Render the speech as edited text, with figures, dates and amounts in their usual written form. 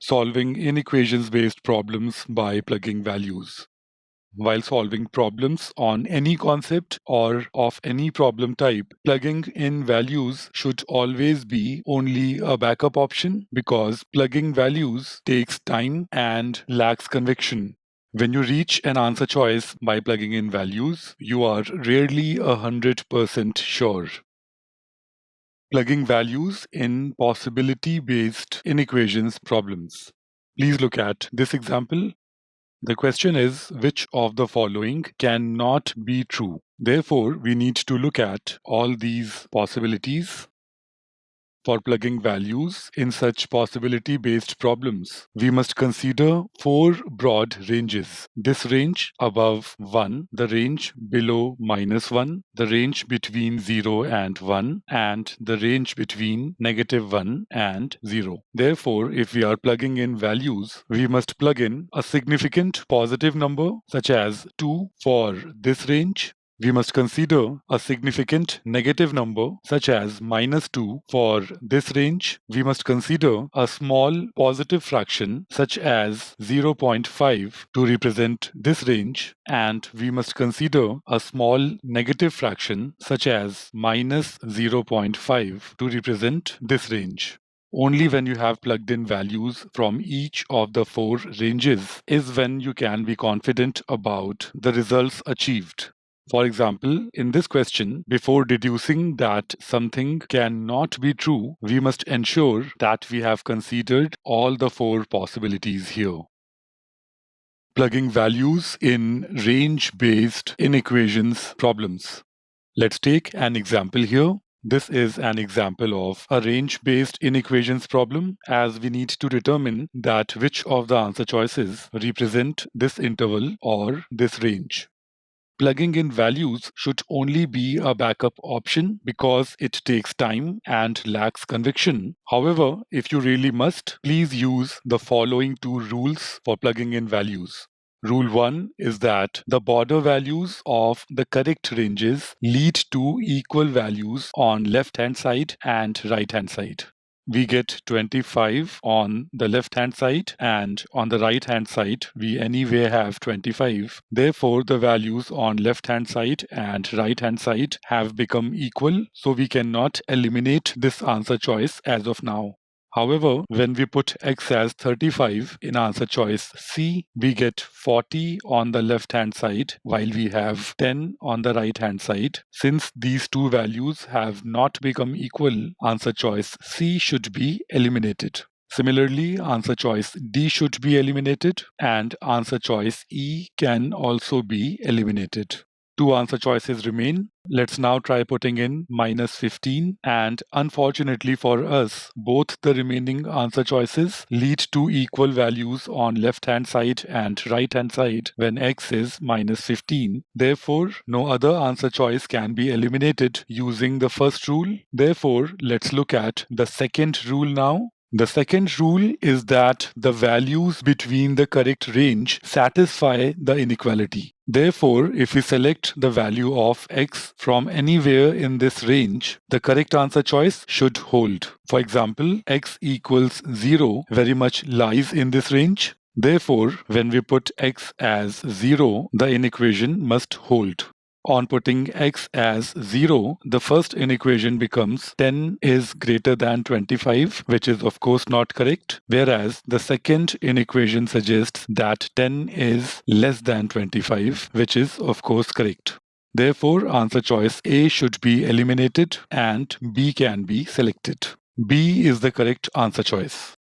Solving inequations-based problems by plugging values. While solving problems on any concept or of any problem type, plugging in values should always be only a backup option because plugging values takes time and lacks conviction. When you reach an answer choice by plugging in values, you are rarely 100% sure. Plugging values in possibility-based inequations problems. Please look at this example. The question is, which of the following cannot be true? Therefore, we need to look at all these possibilities. For plugging values in such possibility-based problems, we must consider 4 broad ranges. This range above 1, the range below -1, the range between 0 and 1, and the range between -1 and 0. Therefore, if we are plugging in values, we must plug in a significant positive number such as 2 for this range. We must consider a significant negative number such as -2 for this range. We must consider a small positive fraction such as 0.5 to represent this range, and we must consider a small negative fraction such as -0.5 to represent this range. Only when you have plugged in values from each of the 4 ranges is when you can be confident about the results achieved. For example, in this question, before deducing that something cannot be true, we must ensure that we have considered all the 4 possibilities here. Plugging values in range-based inequations problems. Let's take an example here. This is an example of a range-based inequations problem, as we need to determine that which of the answer choices represent this interval or this range. Plugging in values should only be a backup option because it takes time and lacks conviction. However, if you really must, please use the following 2 rules for plugging in values. Rule 1 is that the border values of the correct ranges lead to equal values on left-hand side and right-hand side. We get 25 on the left-hand side, and on the right-hand side, we anyway have 25. Therefore, the values on left-hand side and right-hand side have become equal, so we cannot eliminate this answer choice as of now. However, when we put x as 35 in answer choice C, we get 40 on the left-hand side while we have 10 on the right-hand side. Since these 2 values have not become equal, answer choice C should be eliminated. Similarly, answer choice D should be eliminated, and answer choice E can also be eliminated. 2 answer choices remain. Let's now try putting in -15, and unfortunately for us, both the remaining answer choices lead to equal values on left-hand side and right-hand side when x is -15. Therefore, no other answer choice can be eliminated using the first rule. Therefore, let's look at the second rule now. The second rule is that the values between the correct range satisfy the inequality. Therefore, if we select the value of x from anywhere in this range, the correct answer choice should hold. For example, x equals 0 very much lies in this range. Therefore, when we put x as 0, the inequation must hold. On putting x as 0, the first inequation becomes 10 is greater than 25, which is of course not correct, whereas the second inequation suggests that 10 is less than 25, which is of course correct. Therefore, answer choice A should be eliminated and B can be selected. B is the correct answer choice.